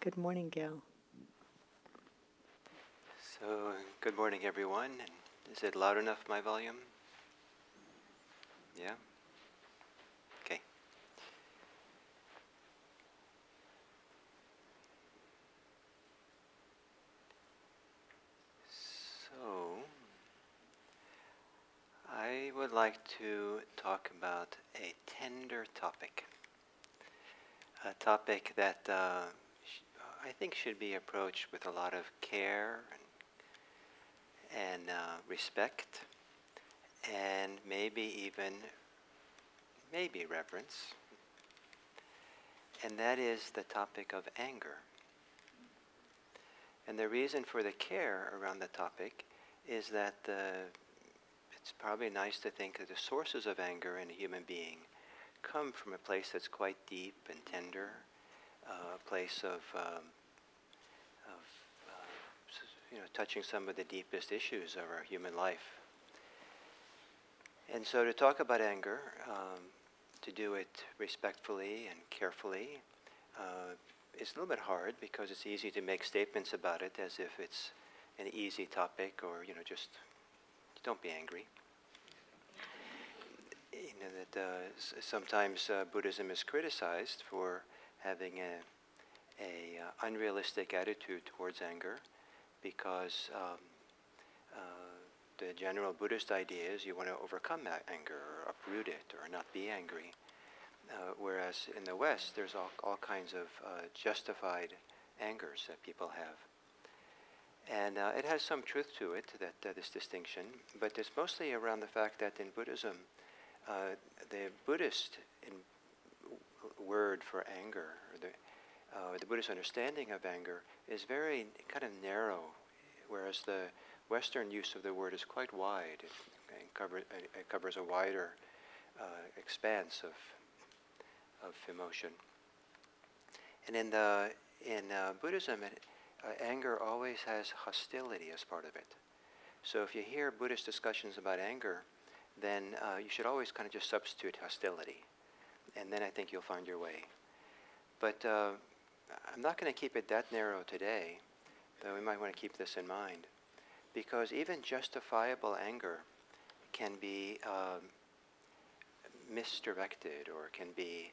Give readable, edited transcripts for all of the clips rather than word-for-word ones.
Good morning, Gil. So, good morning, everyone. And is it loud enough, my volume? Yeah? Okay. So, I would like to talk about a tender topic. A topic that I think should be approached with a lot of care and respect, and maybe reverence. And that is the topic of anger. And the reason for the care around the topic is that it's probably nice to think that the sources of anger in a human being come from a place that's quite deep and tender, a place of touching some of the deepest issues of our human life. And so to talk about anger, to do it respectfully and carefully, it's a little bit hard because it's easy to make statements about it as if it's an easy topic or, just don't be angry. Sometimes Buddhism is criticized for having a unrealistic attitude towards anger because the general Buddhist idea is you want to overcome that anger or uproot it or not be angry. Whereas in the West, there's all kinds of justified angers that people have. And it has some truth to it, this distinction, but it's mostly around the fact that in Buddhism, the Buddhist word for anger, or the Buddhist understanding of anger, is very kind of narrow, whereas the Western use of the word is quite wide. It covers a wider expanse of emotion. And in Buddhism, anger always has hostility as part of it. So if you hear Buddhist discussions about anger, then you should always kind of just substitute hostility. And then I think you'll find your way. But I'm not going to keep it that narrow today, though we might want to keep this in mind. Because even justifiable anger can be misdirected or can be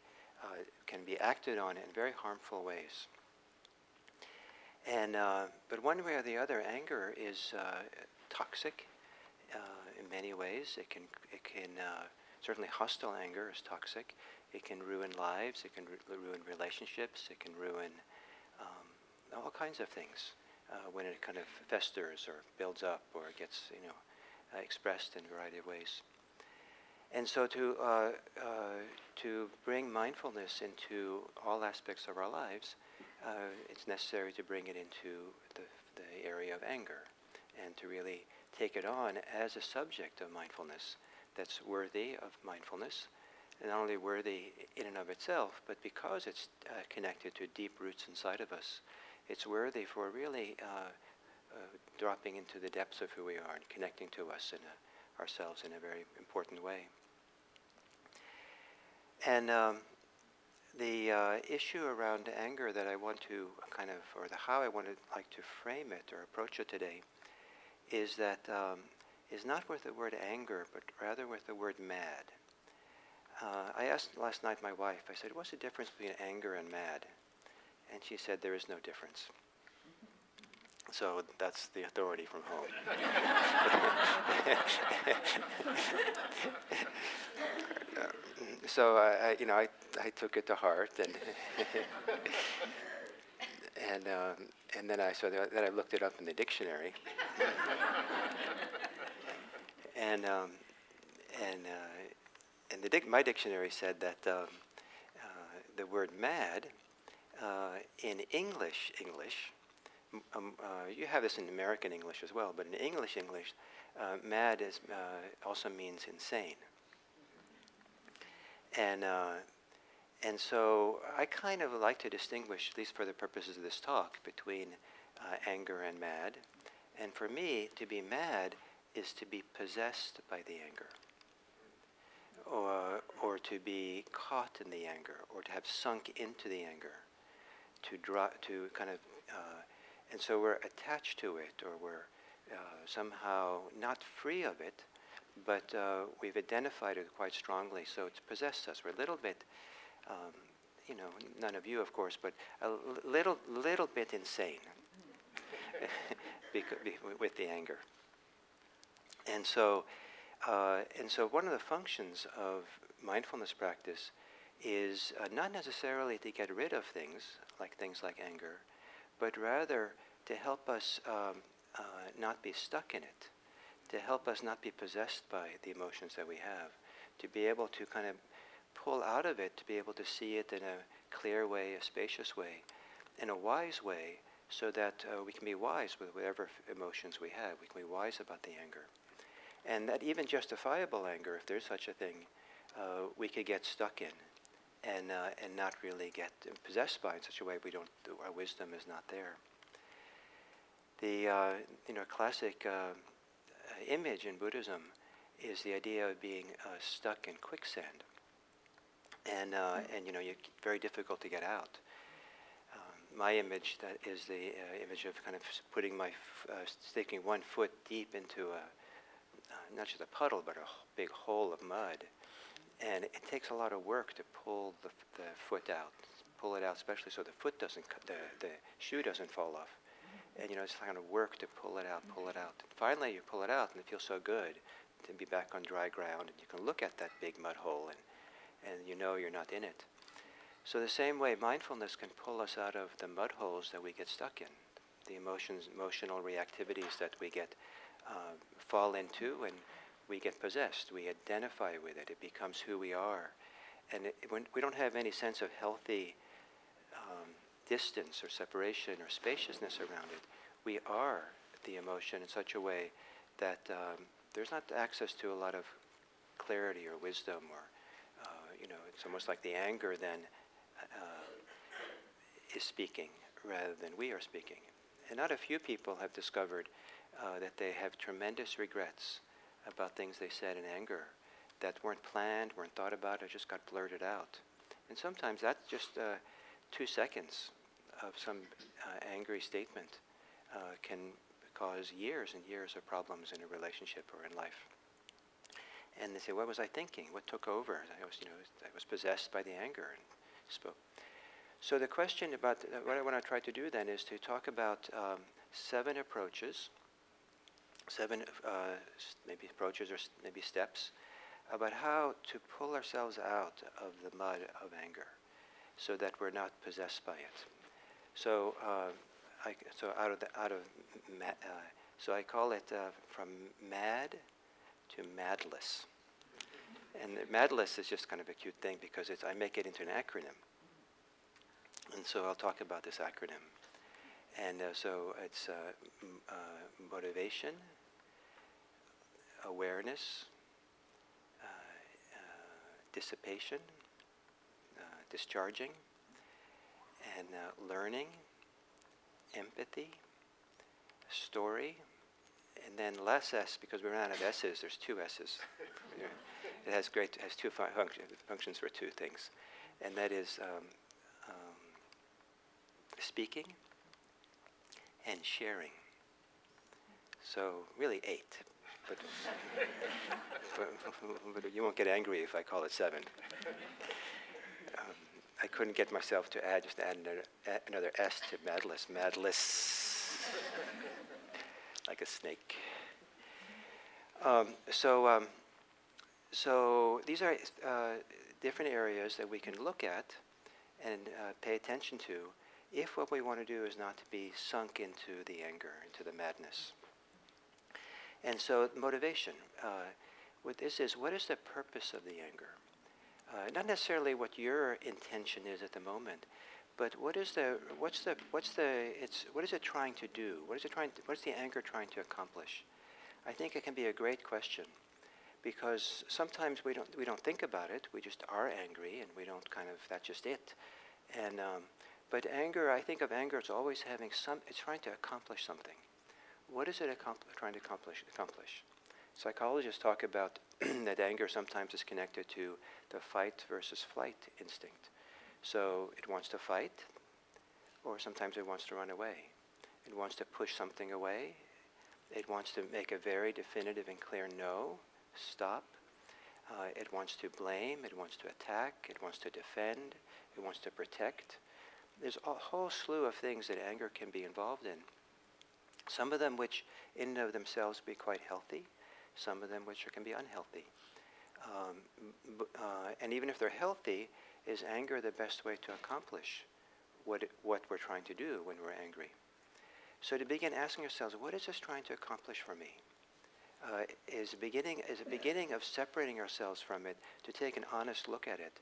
acted on in very harmful ways. And but one way or the other, anger is toxic in many ways. It can certainly hostile anger is toxic. It can ruin lives. It can ruin relationships. It can ruin all kinds of things when it kind of festers or builds up or gets expressed in a variety of ways. And so to bring mindfulness into all aspects of our lives, it's necessary to bring it into the area of anger and to really take it on as a subject of mindfulness that's worthy of mindfulness, and not only worthy in and of itself, but because it's connected to deep roots inside of us, it's worthy for really dropping into the depths of who we are and connecting to us and ourselves in a very important way. And the issue around anger that I want to how I want to like to frame it or approach it today is that is not with the word anger, but rather with the word mad. I asked last night my wife, I said, what's the difference between anger and mad? And she said, there is no difference. So that's the authority from home. So I took it to heart, and then I looked it up in the dictionary, and my dictionary said that the word mad in English. You have this in American English as well, but in English, mad also means insane. And so I kind of like to distinguish, at least for the purposes of this talk, between anger and mad. And for me, to be mad is to be possessed by the anger, or to be caught in the anger, or to have sunk into the anger. to kind of, and so we're attached to it, or we're somehow not free of it, but we've identified it quite strongly, so it's possessed us. We're a little bit, none of you, of course, but a little bit insane with the anger. And so one of the functions of mindfulness practice is not necessarily to get rid of things like anger, but rather to help us not be stuck in it, to help us not be possessed by the emotions that we have, to be able to kind of pull out of it, to be able to see it in a clear way, a spacious way, in a wise way, so that we can be wise with whatever emotions we have. We can be wise about the anger. And that even justifiable anger, if there's such a thing, we could get stuck in and not really get possessed by in such a way our wisdom is not there. The classic image in Buddhism is the idea of being stuck in quicksand, and very difficult to get out. My image that is the image of kind of putting sticking one foot deep into not just a puddle, but a big hole of mud, and it takes a lot of work to pull the foot out, pull it out, especially so the foot doesn't, the shoe doesn't fall off. And it's kind of work to pull it out. Finally, you pull it out, and it feels so good to be back on dry ground, and you can look at that big mud hole, and you're not in it. So the same way, mindfulness can pull us out of the mud holes that we get stuck in, the emotional reactivities that we get fall into, and we get possessed. We identify with it. It becomes who we are, and when we don't have any sense of healthy distance or separation or spaciousness around it, we are the emotion in such a way that there's not access to a lot of clarity or wisdom, or it's almost like the anger then is speaking rather than we are speaking. And not a few people have discovered that they have tremendous regrets about things they said in anger that weren't planned, weren't thought about, or just got blurted out. And sometimes that's just 2 seconds of some angry statement can cause years and years of problems in a relationship or in life. And they say, what was I thinking? What took over? I was possessed by the anger and spoke. So the question about what I want to try to do then is to talk about 7 approaches, 7 maybe approaches or maybe steps about how to pull ourselves out of the mud of anger, so that we're not possessed by it. So so I call it from mad to madless. And madless is just kind of a cute thing because I make it into an acronym. And so I'll talk about this acronym. And so it's motivation, awareness, dissipation, discharging, and learning, empathy, story, and then less S, because we ran out of S's. There's 2 S's. It has 2 functions for 2 things, and that is speaking and sharing. So really 8, but you won't get angry if I call it 7. I couldn't get myself to add another S to madless. Madless, like a snake. So these are different areas that we can look at and pay attention to if what we want to do is not to be sunk into the anger, into the madness. And so motivation. What this is, what is the purpose of the anger? Not necessarily what your intention is at the moment, but what is it trying to do? What is the anger trying to accomplish? I think it can be a great question, because sometimes we don't think about it. We just are angry, and we don't that's just it. And but anger, I think of anger as always having it's trying to accomplish something. What is it trying to accomplish? Psychologists talk about that anger sometimes is connected to the fight versus flight instinct. So it wants to fight, or sometimes it wants to run away. It wants to push something away. It wants to make a very definitive and clear no, stop. It wants to blame, it wants to attack, it wants to defend, it wants to protect. There's a whole slew of things that anger can be involved in. Some of them which in and of themselves be quite healthy, some of them which can be unhealthy. And even if they're healthy, is anger the best way to accomplish what we're trying to do when we're angry? So to begin asking ourselves, what is this trying to accomplish for me? Is a beginning of separating ourselves from it, to take an honest look at it.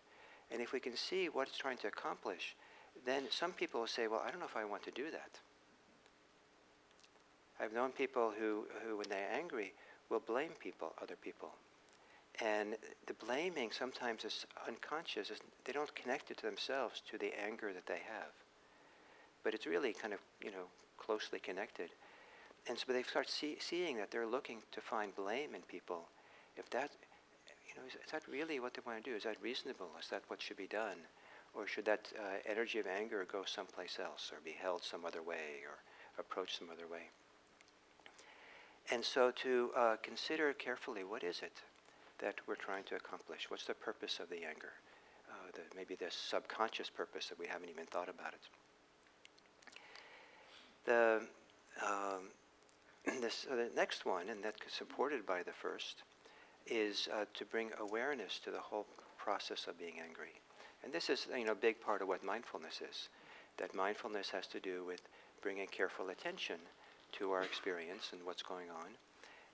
And if we can see what it's trying to accomplish, then some people will say, well, I don't know if I want to do that. I've known people who when they're angry, will blame other people. And the blaming sometimes is unconscious. They don't connect it to themselves, to the anger that they have. But it's really kind of, closely connected. And so they start seeing that they're looking to find blame in people. If that, is that really what they want to do? Is that reasonable? Is that what should be done? Or should that energy of anger go someplace else, or be held some other way, or approached some other way? And so to consider carefully, what is it that we're trying to accomplish? What's the purpose of the anger? Maybe the subconscious purpose that we haven't even thought about it. The next one, and that's supported by the first, is to bring awareness to the whole process of being angry. And this is, a big part of what mindfulness is. That mindfulness has to do with bringing careful attention to our experience and what's going on.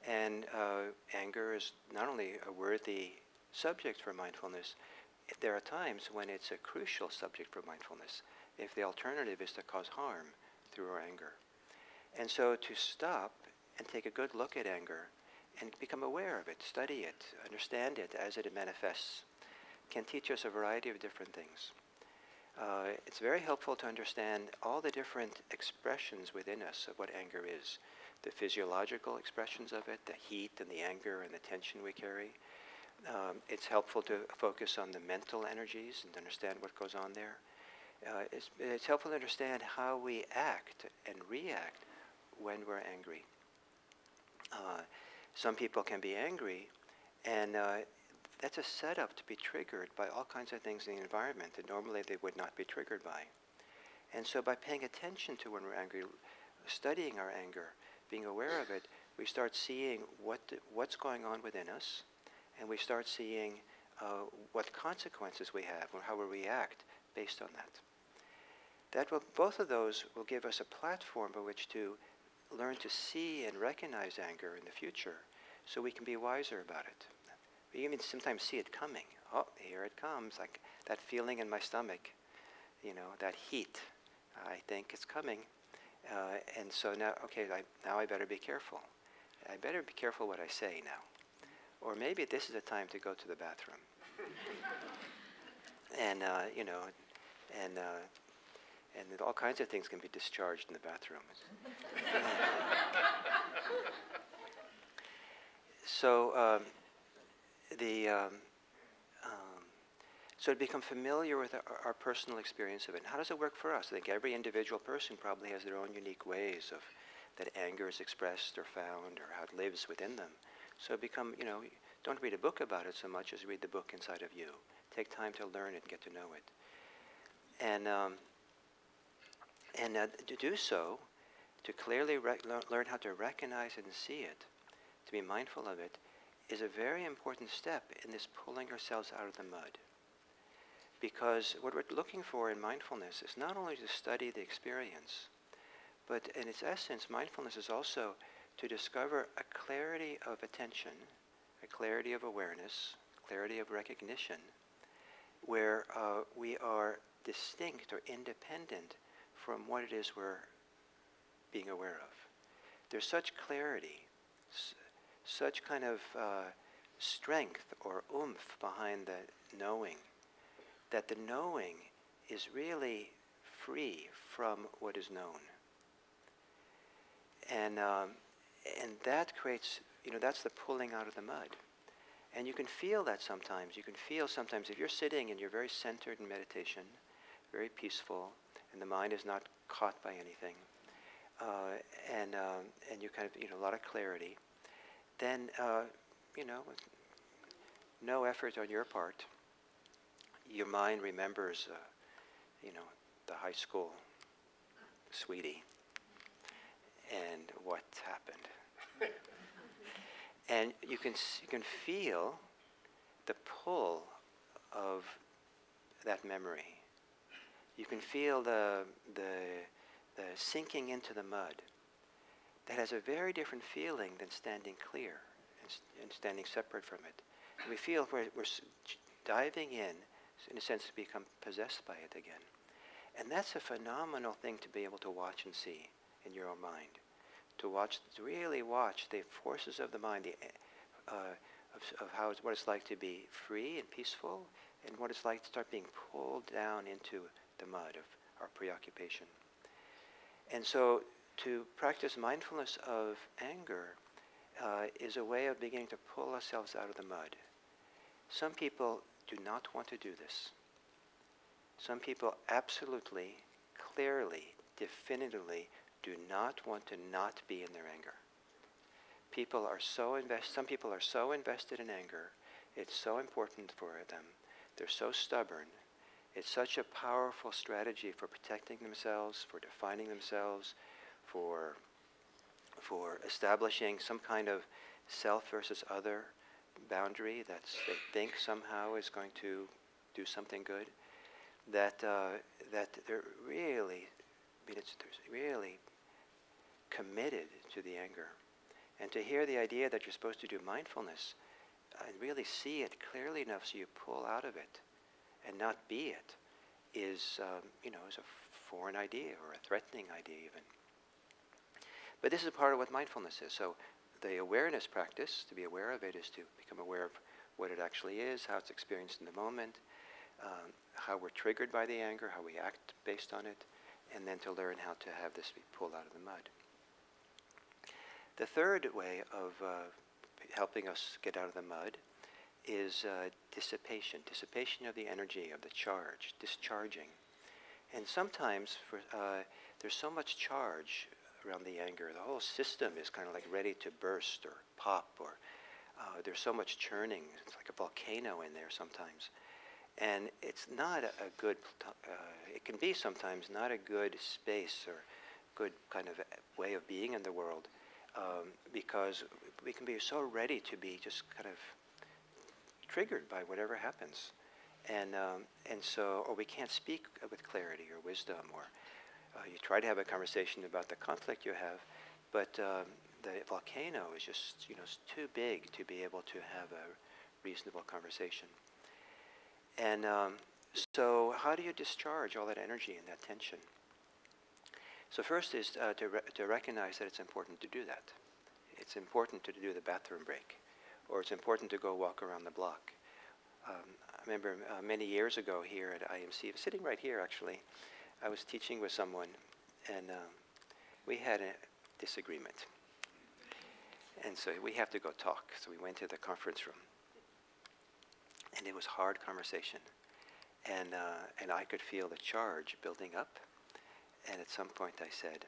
And anger is not only a worthy subject for mindfulness, there are times when it's a crucial subject for mindfulness, if the alternative is to cause harm through our anger. And so to stop and take a good look at anger and become aware of it, study it, understand it as it manifests, can teach us a variety of different things. It's very helpful to understand all the different expressions within us of what anger is. The physiological expressions of it, the heat and the anger and the tension we carry. It's helpful to focus on the mental energies and to understand what goes on there. It's helpful to understand how we act and react when we're angry. Some people can be angry, and that's a setup to be triggered by all kinds of things in the environment that normally they would not be triggered by. And so by paying attention to when we're angry, studying our anger, being aware of it, we start seeing what's going on within us, and we start seeing what consequences we have or how we react based on that. Both of those will give us a platform by which to learn to see and recognize anger in the future, so we can be wiser about it. We even sometimes see it coming. Oh, here it comes, like that feeling in my stomach, that heat. I think it's coming. And so now, now I better be careful. I better be careful what I say now. Or maybe this is a time to go to the bathroom. And all kinds of things can be discharged in the bathroom. So so to become familiar with our personal experience of it. And how does it work for us? I think every individual person probably has their own unique ways of that anger is expressed or found, or how it lives within them. So become, don't read a book about it so much as read the book inside of you. Take time to learn it and get to know it. And to do so, to clearly learn how to recognize it and see it, to be mindful of it, is a very important step in this pulling ourselves out of the mud. Because what we're looking for in mindfulness is not only to study the experience, but in its essence, mindfulness is also to discover a clarity of attention, a clarity of awareness, clarity of recognition, where we are distinct or independent from what it is we're being aware of. There's such clarity, such kind of strength or oomph behind the knowing, that the knowing is really free from what is known. And that creates, that's the pulling out of the mud. And you can feel that sometimes. You can feel sometimes if you're sitting and you're very centered in meditation, very peaceful, and the mind is not caught by anything, and you kind of, a lot of clarity, then, with no effort on your part, your mind remembers, the high school sweetie and what happened. And you can feel the pull of that memory. You can feel the sinking into the mud. That has a very different feeling than standing clear and standing separate from it. And we feel we're diving in a sense, to become possessed by it again. And that's a phenomenal thing to be able to watch and see in your own mind. To really watch the forces of the mind, of what it's like to be free and peaceful, and what it's like to start being pulled down into the mud of our preoccupation. And so to practice mindfulness of anger is a way of beginning to pull ourselves out of the mud. Some people do not want to do this. Some people absolutely, clearly, definitively do not want to not be in their anger. Some people are so invested in anger, it's so important for them, they're so stubborn, it's such a powerful strategy for protecting themselves, for defining themselves, for establishing some kind of self versus other boundary that they think somehow is going to do something good, that they're really, they're really committed to the anger. And to hear the idea that you're supposed to do mindfulness and really see it clearly enough so you pull out of it and not be it is a foreign idea or a threatening idea even. But this is part of what mindfulness is. So the awareness practice, to be aware of it, is to become aware of what it actually is, how it's experienced in the moment, how we're triggered by the anger, how we act based on it, and then to learn how to have this be pulled out of the mud. The third way of helping us get out of the mud is dissipation. Dissipation of the energy, of the charge, discharging. And sometimes there's so much charge around the anger, the whole system is kind of like ready to burst or pop, or there's so much churning. It's like a volcano in there sometimes. And it's not a good, it can be sometimes not a good space or good kind of way of being in the world, because we can be so ready to be just kind of triggered by whatever happens. And so, or we can't speak with clarity or wisdom, or you try to have a conversation about the conflict you have, but the volcano is just, too big to be able to have a reasonable conversation. And so how do you discharge all that energy and that tension? So first is to recognize that it's important to do that. It's important to do the bathroom break, or it's important to go walk around the block. I remember many years ago here at IMC, sitting right here actually, I was teaching with someone, and we had a disagreement. And so we have to go talk. So we went to the conference room. And it was hard conversation. And I could feel the charge building up. And at some point I said,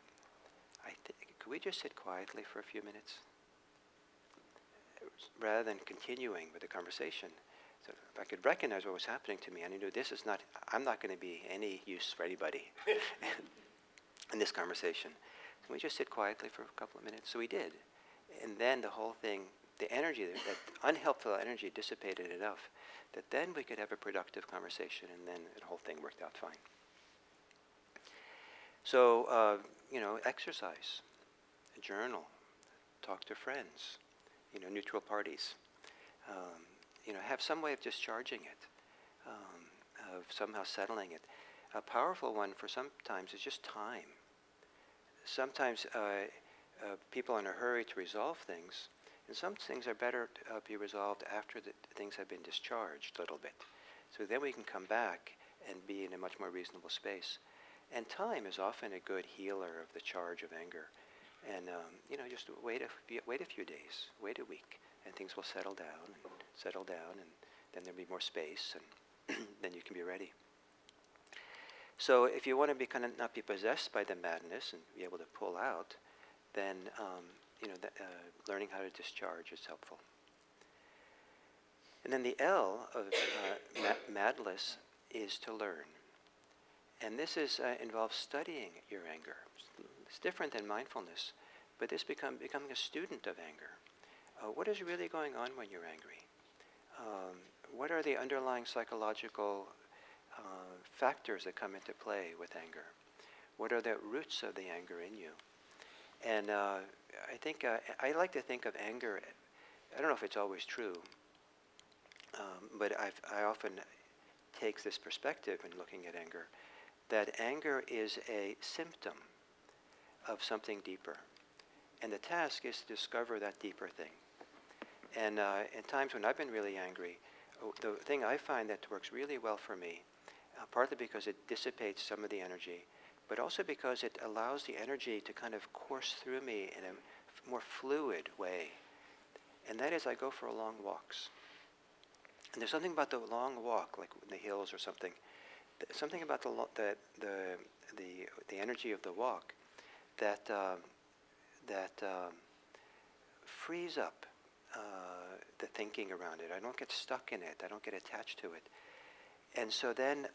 could we just sit quietly for a few minutes? Rather than continuing with the conversation. So if I could recognize what was happening to me, and I knew I'm not going to be any use for anybody in this conversation. Can we just sit quietly for a couple of minutes? So we did. And then the whole thing, the energy, that unhelpful energy dissipated enough that then we could have a productive conversation, and then the whole thing worked out fine. So, exercise, journal, talk to friends, neutral parties. Have some way of discharging it, of somehow settling it. A powerful one for sometimes is just time. Sometimes people are in a hurry to resolve things, and some things are better to be resolved after the things have been discharged a little bit. So then we can come back and be in a much more reasonable space. And time is often a good healer of the charge of anger. And just wait a few days, wait a week, and things will settle down, and then there'll be more space, and then you can be ready. So if you want to be kind of not be possessed by the madness and be able to pull out, then learning how to discharge is helpful. And then the L of madness is to learn. And this involves studying your anger. It's different than mindfulness, but this becoming a student of anger. What is really going on when you're angry? What are the underlying psychological factors that come into play with anger? What are the roots of the anger in you? And I think I like to think of anger. I don't know if it's always true, but I often take this perspective in looking at anger, that anger is a symptom of something deeper, and the task is to discover that deeper thing. And in times when I've been really angry, the thing I find that works really well for me, partly because it dissipates some of the energy, but also because it allows the energy to kind of course through me in a more fluid way. And that is, I go for long walks. And there's something about the long walk, like in the hills or something, something about the energy of the walk that frees up the thinking around it. I don't get stuck in it. I don't get attached to it. And so then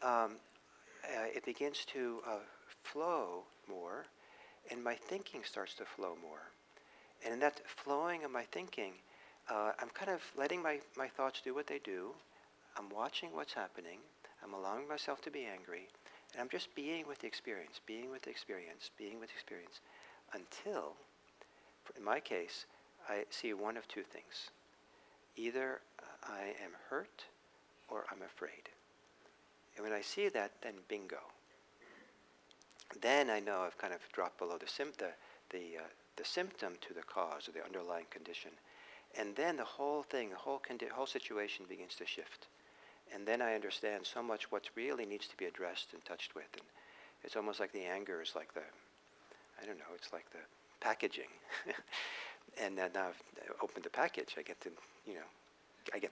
it begins to flow more, and my thinking starts to flow more. And in that flowing of my thinking, I'm kind of letting my thoughts do what they do. I'm watching what's happening. I'm allowing myself to be angry. And I'm just being with the experience, until, in my case, I see one of two things. Either I am hurt or I'm afraid. And when I see that, then bingo. Then I know I've kind of dropped below the symptom to the cause or the underlying condition. And then the whole thing, the whole situation begins to shift. And then I understand so much what really needs to be addressed and touched with. And it's almost like the anger is like it's like the packaging. And now I've opened the package, I get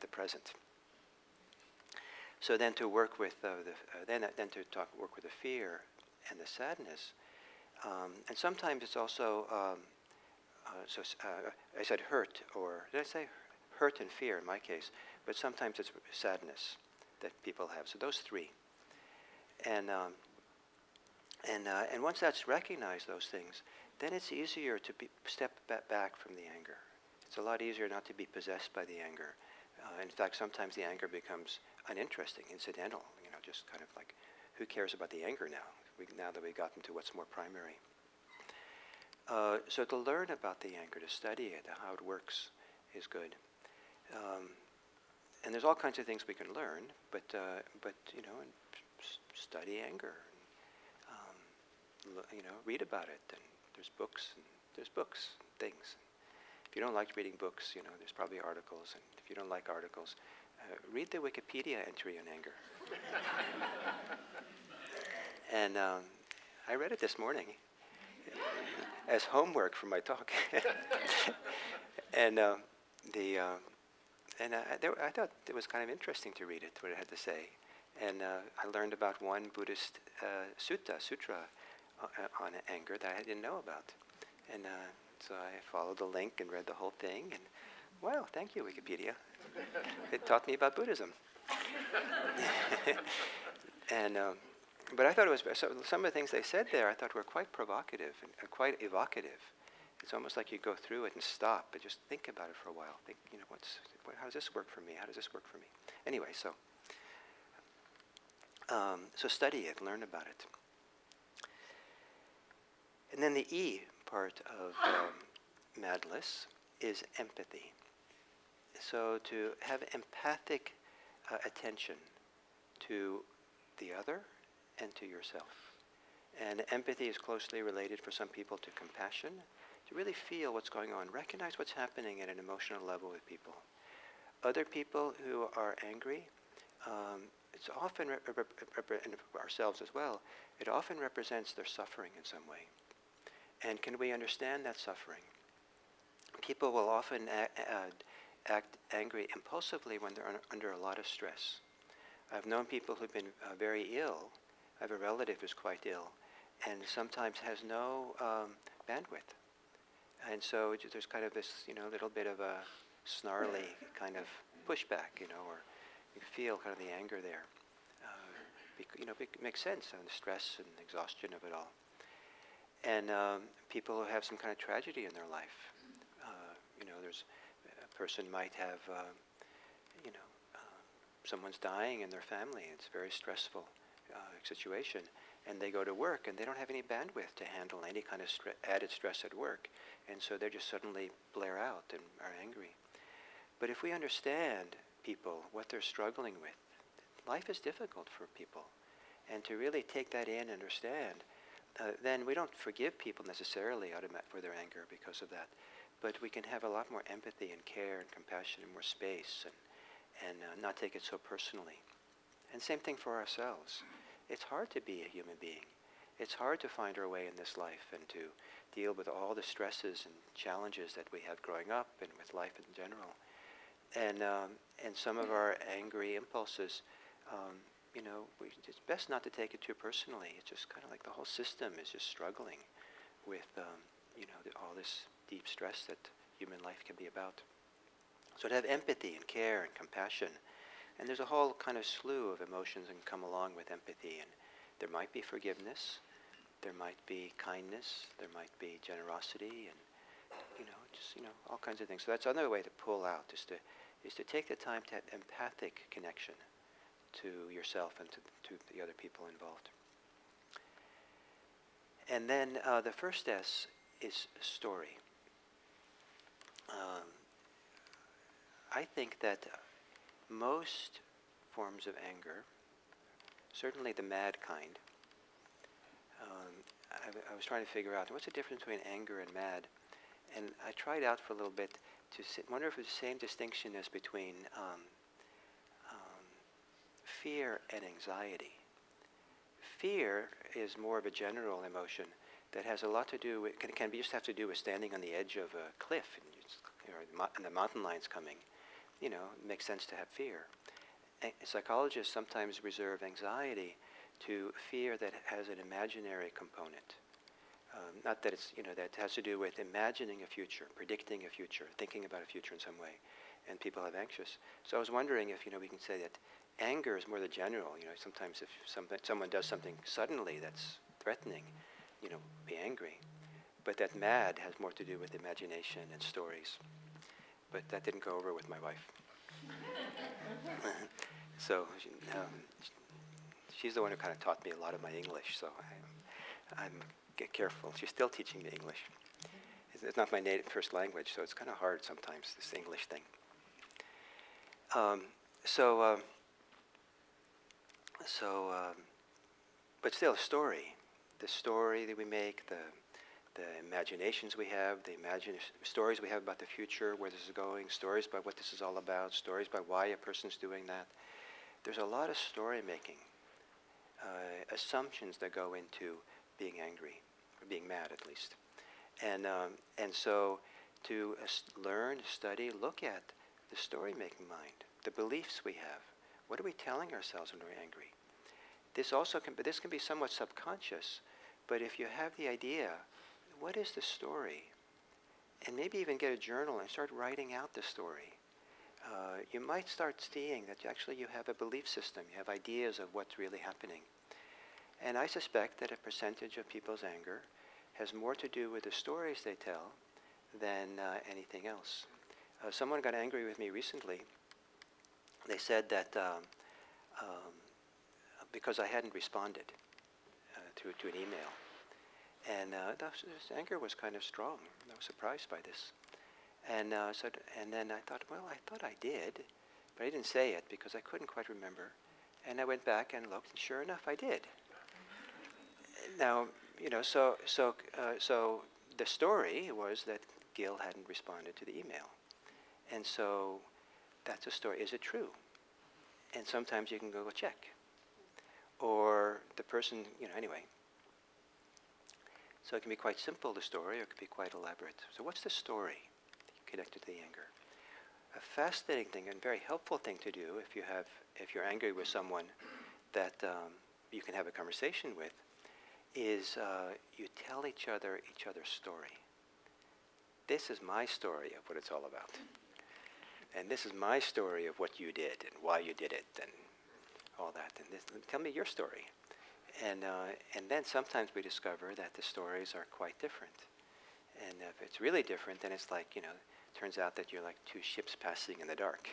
the present. So then to work with work with the fear and the sadness, and sometimes it's also I said hurt, or did I say hurt and fear in my case? But sometimes it's sadness that people have. So those three, and once that's recognized, those things, then it's easier to step back from the anger. It's a lot easier not to be possessed by the anger. In fact, sometimes the anger becomes uninteresting, incidental, just kind of like, who cares about the anger now? Now that we've gotten to what's more primary. So to learn about the anger, to study it, how it works, is good. And there's all kinds of things we can learn, but study anger, read about it, and there's books and things. If you don't like reading books, there's probably articles, and if you don't like articles, read the Wikipedia entry on anger. And I read it this morning as homework for my talk. And I thought it was kind of interesting to read it, what it had to say. And I learned about one Buddhist sutra on anger that I didn't know about. And so I followed the link and read the whole thing. And wow, thank you, Wikipedia. It taught me about Buddhism. And but I thought it was, some of the things they said there I thought were quite provocative and quite evocative. It's almost like you go through it and stop and just think about it for a while. Think, how does this work for me? How does this work for me? Anyway, so study it, learn about it. And then the E part of madness is empathy. So to have empathic attention to the other and to yourself. And empathy is closely related for some people to compassion, to really feel what's going on, recognize what's happening at an emotional level with people. Other people who are angry, it's often, and ourselves as well, it often represents their suffering in some way. And can we understand that suffering? People will often act angry impulsively when they're under a lot of stress. I've known people who've been very ill, I have a relative who's quite ill, and sometimes has no bandwidth. And so there's kind of this, little bit of a snarly kind of pushback, or you feel kind of the anger there. It makes sense, and the stress and exhaustion of it all. And people who have some kind of tragedy in their life, there's a person might have, someone's dying in their family. It's a very stressful situation, and they go to work and they don't have any bandwidth to handle any kind of added stress at work, and so they just suddenly blare out and are angry. But if we understand people, what they're struggling with, life is difficult for people, and to really take that in and understand, then we don't forgive people necessarily for their anger because of that, but we can have a lot more empathy and care and compassion and more space, and not take it so personally. And same thing for ourselves. It's hard to be a human being. It's hard to find our way in this life and to deal with all the stresses and challenges that we have growing up and with life in general. And some of our angry impulses, it's best not to take it too personally. It's just kind of like the whole system is just struggling with, all this deep stress that human life can be about. So to have empathy and care and compassion, and there's a whole kind of slew of emotions that can come along with empathy, and there might be forgiveness, there might be kindness, there might be generosity, and all kinds of things. So that's another way to pull out, is to take the time to have empathic connection to yourself and to the other people involved. And then the first S is story. I think that most forms of anger, certainly the mad kind, I was trying to figure out what's the difference between anger and mad, and I tried out for a little bit to wonder if it's the same distinction as between fear and anxiety. Fear is more of a general emotion that has a lot to do with, can just have to do with standing on the edge of a cliff and the mountain lion's coming. It makes sense to have fear. Psychologists sometimes reserve anxiety to fear that has an imaginary component. Not that it's, that has to do with imagining a future, predicting a future, thinking about a future in some way. And people have anxious. So I was wondering if, we can say that anger is more the general. Sometimes if someone does something suddenly that's threatening, be angry. But that mad has more to do with imagination and stories. But that didn't go over with my wife. So she's the one who kind of taught me a lot of my English, so I'm get careful. She's still teaching me English. It's not my native first language, so it's kind of hard sometimes, this English thing. But still, story. The story that we make, the imaginations we have, the stories we have about the future, where this is going, stories about what this is all about, stories about why a person's doing that. There's a lot of story making, assumptions that go into being angry, or being mad at least. And so to learn, study, look at the story-making mind, the beliefs we have. What are we telling ourselves when we're angry? This can be somewhat subconscious, but if you have the idea, what is the story? And maybe even get a journal and start writing out the story. You might start seeing that actually you have a belief system, you have ideas of what's really happening. And I suspect that a percentage of people's anger has more to do with the stories they tell than anything else. Someone got angry with me recently. They said that because I hadn't responded to an email. And this anger was kind of strong. I was surprised by this. And then I thought, well, I thought I did, but I didn't say it because I couldn't quite remember. And I went back and looked, and sure enough, I did. Now, so the story was that Gil hadn't responded to the email. And so that's a story. Is it true? And sometimes you can go check. Or the person, anyway. So it can be quite simple, the story, or it can be quite elaborate. So what's the story connected to the anger? A fascinating thing and very helpful thing to do if you're angry with someone that you can have a conversation with, is you tell each other's story. This is my story of what it's all about. And this is my story of what you did and why you did it and all that. And tell me your story. And then sometimes we discover that the stories are quite different. And if it's really different, then it's like, turns out that you're like two ships passing in the dark,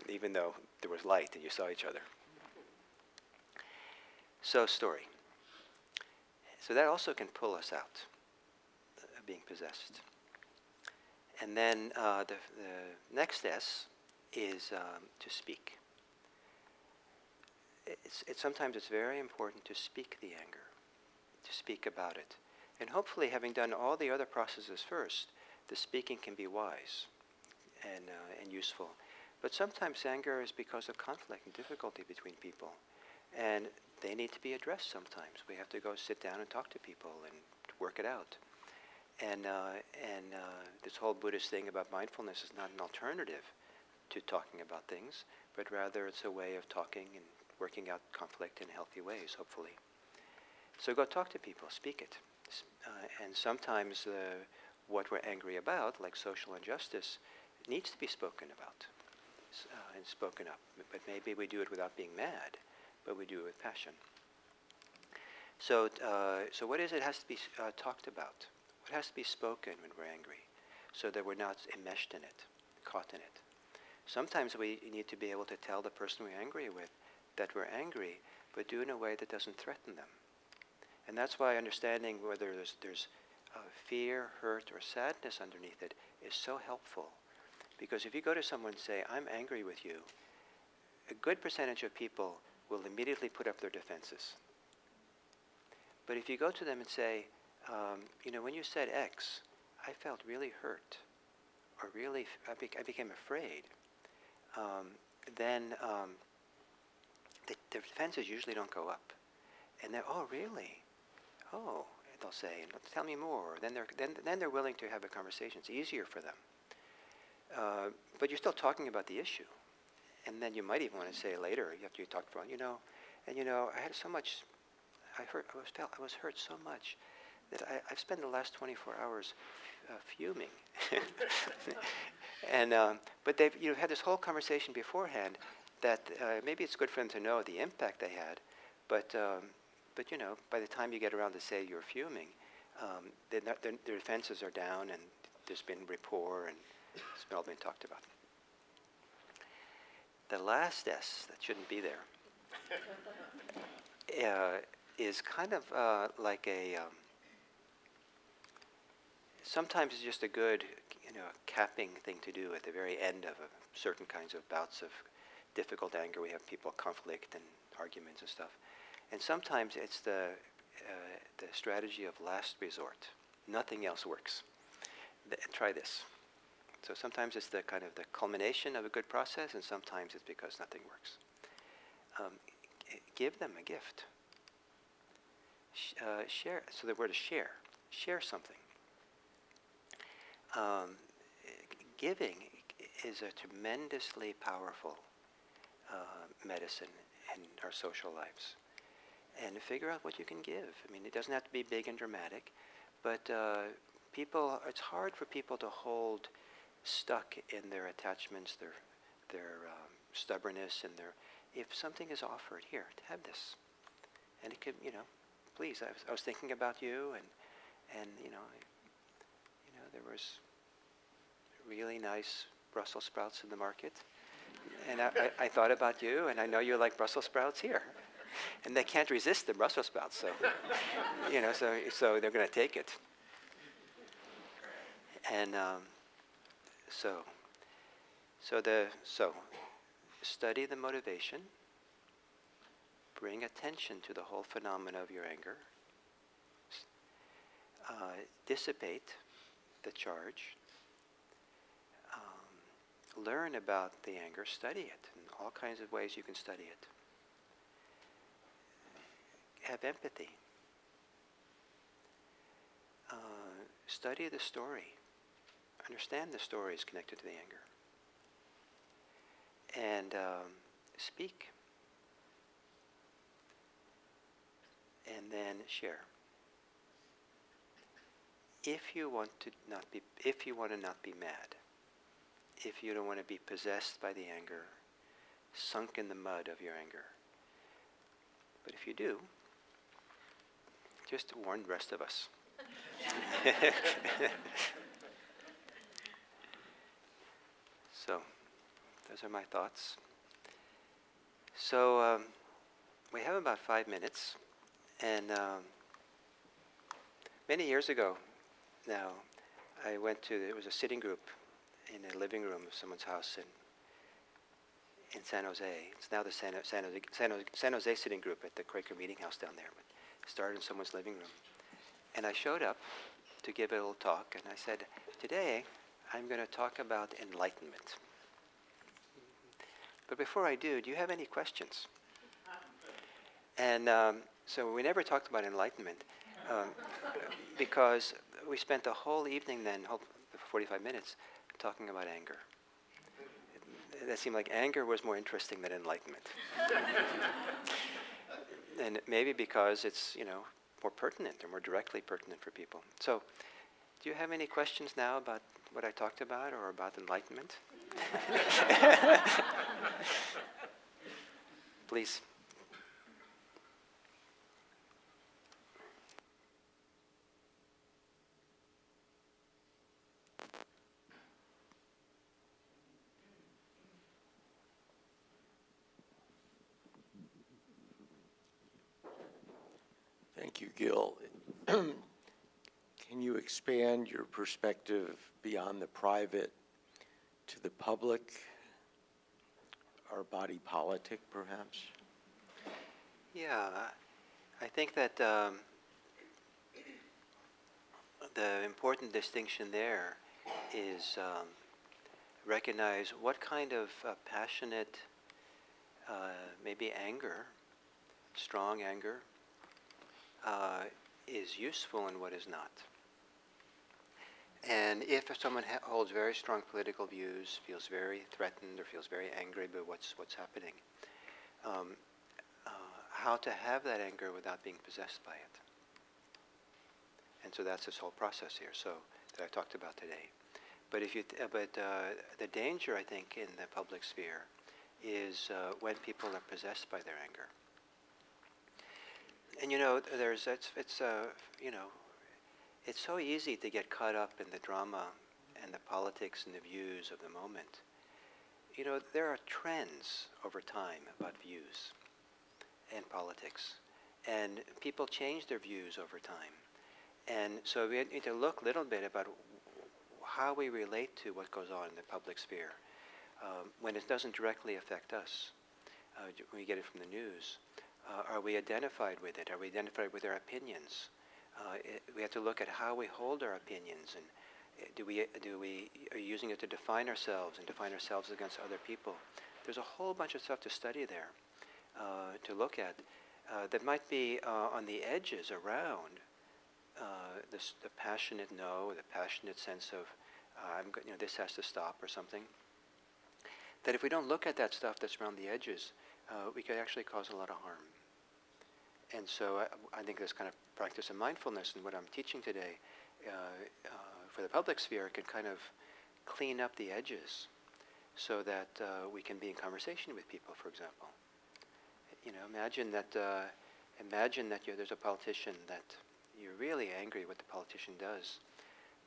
even though there was light and you saw each other. So story. So that also can pull us out of being possessed. And then the next S is to speak. Sometimes it's very important to speak the anger, to speak about it. And hopefully, having done all the other processes first, the speaking can be wise and useful. But sometimes anger is because of conflict and difficulty between people. And they need to be addressed sometimes. We have to go sit down and talk to people and work it out. And this whole Buddhist thing about mindfulness is not an alternative to talking about things, but rather it's a way of talking and working out conflict in healthy ways, hopefully. So go talk to people, speak it. And sometimes what we're angry about, like social injustice, needs to be spoken about and spoken up. But maybe we do it without being mad, but we do it with passion. So what is it has to be talked about? What has to be spoken when we're angry so that we're not enmeshed in it, caught in it? Sometimes we need to be able to tell the person we're angry with that we're angry, but do it in a way that doesn't threaten them. And that's why understanding whether there's fear, hurt, or sadness underneath it is so helpful. Because if you go to someone and say, I'm angry with you, a good percentage of people will immediately put up their defenses. But if you go to them and say, when you said X, I felt really hurt, or really, I became afraid, then the defenses usually don't go up. And they're, oh, really? Oh, they'll say, tell me more. Then they're willing to have a conversation. It's easier for them. But you're still talking about the issue. And then you might even want to say later, after you talk for I had so much, I was hurt so much that I've spent the last 24 hours fuming. And but they've had this whole conversation beforehand that maybe it's good for them to know the impact they had, but by the time you get around to say you're fuming, their defenses are down and there's been rapport and it's all been talked about. The last S that shouldn't be there is kind of like a. Sometimes it's just a good, capping thing to do at the very end of certain kinds of bouts of difficult anger. We have people conflict and arguments and stuff, and sometimes it's the strategy of last resort. Nothing else works. Try this. So sometimes it's the kind of the culmination of a good process, and sometimes it's because nothing works. Give them a gift. Share. So the word is share. Share something. Giving is a tremendously powerful medicine in our social lives. And figure out what you can give. I mean, it doesn't have to be big and dramatic, but it's hard for people to hold stuck in their attachments, their stubbornness, and if something is offered, here, have this. And it could, please, I was thinking about you, and there was really nice Brussels sprouts in the market. And I thought about you, and I know you like Brussels sprouts here. And they can't resist the Brussels sprouts, so, so they're going to take it. And so study the motivation, bring attention to the whole phenomena of your anger, dissipate the charge, learn about the anger, study it, in all kinds of ways you can study it. Have empathy. Study the story. Understand the stories connected to the anger. And speak. and then share. If you want to not be mad, if you don't want to be possessed by the anger, sunk in the mud of your anger. But if you do, just warn the rest of us. So, those are my thoughts. So, we have about 5 minutes, and many years ago now, it was a sitting group in a living room of someone's house in San Jose. It's now the San Jose sitting group at the Quaker Meeting House down there. But it started in someone's living room. And I showed up to give a little talk, and I said, today I'm going to talk about enlightenment. But before I do you have any questions? And so we never talked about enlightenment because we spent the whole evening then, 45 minutes, talking about anger. That seemed like anger was more interesting than enlightenment. And maybe because it's, more pertinent or more directly pertinent for people. So, do you have any questions now about what I talked about or about enlightenment? Please. Thank you, Gil. Can you expand your perspective beyond the private to the public, or body politic, perhaps? Yeah, I think that the important distinction there is recognize what kind of passionate, maybe anger, strong anger, is useful and what is not. And if someone holds very strong political views, feels very threatened or feels very angry by what's happening, how to have that anger without being possessed by it. And so that's this whole process here. So that I talked about today. But the danger, I think, in the public sphere is when people are possessed by their anger. And it's so easy to get caught up in the drama and the politics and the views of the moment. There are trends over time about views and politics, and people change their views over time. And so we need to look a little bit about how we relate to what goes on in the public sphere when it doesn't directly affect us. We get it from the news. Are we identified with it? Are we identified with our opinions? We have to look at how we hold our opinions, and are we using it to define ourselves and define ourselves against other people? There's a whole bunch of stuff to study there, to look at, that might be on the edges around the passionate no, the passionate sense of this has to stop or something. That if we don't look at that stuff that's around the edges, we could actually cause a lot of harm. And so I think this kind of practice of mindfulness and what I'm teaching today for the public sphere can kind of clean up the edges so that we can be in conversation with people, for example. Imagine that there's a politician that you're really angry what the politician does.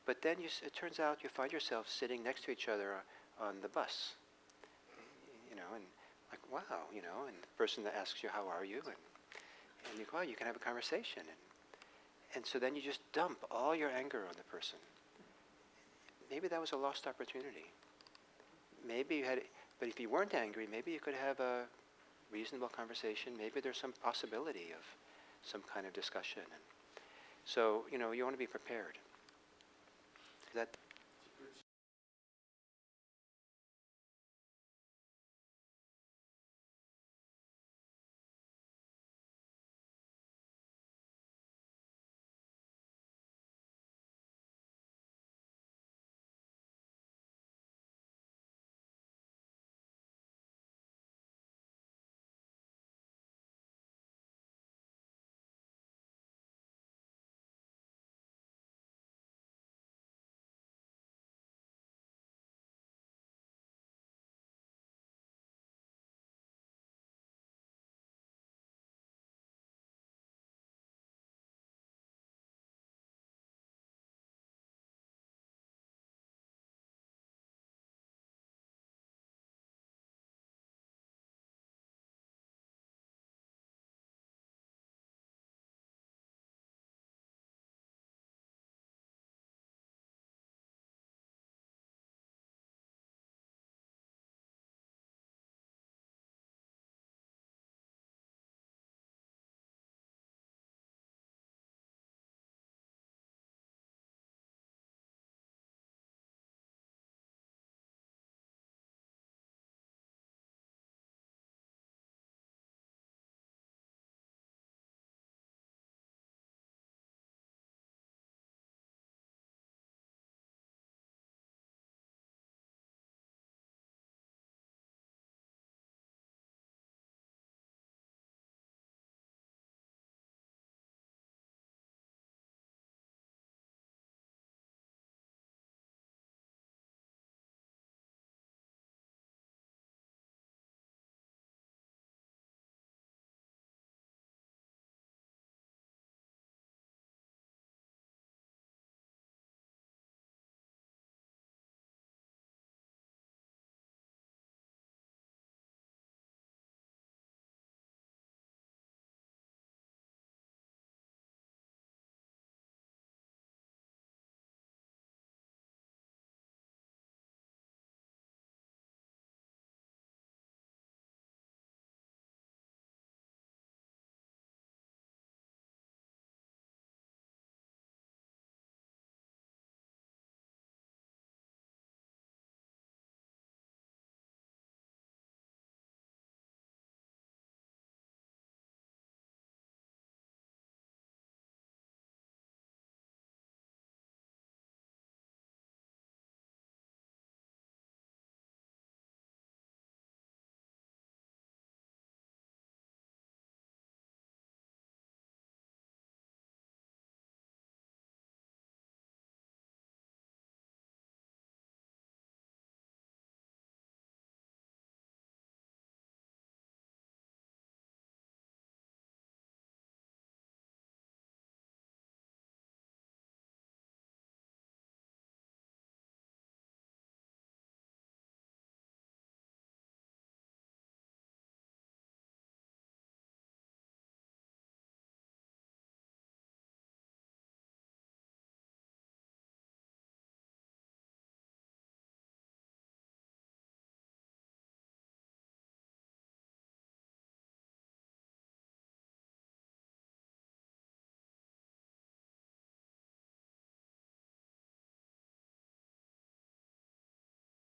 But then it turns out you find yourself sitting next to each other on the bus. And like, wow, and the person that asks you, how are you? And you go, oh, you can have a conversation. And so then you just dump all your anger on the person. Maybe that was a lost opportunity. Maybe you had, but if you weren't angry, maybe you could have a reasonable conversation. Maybe there's some possibility of some kind of discussion. And so, you want to be prepared. Is that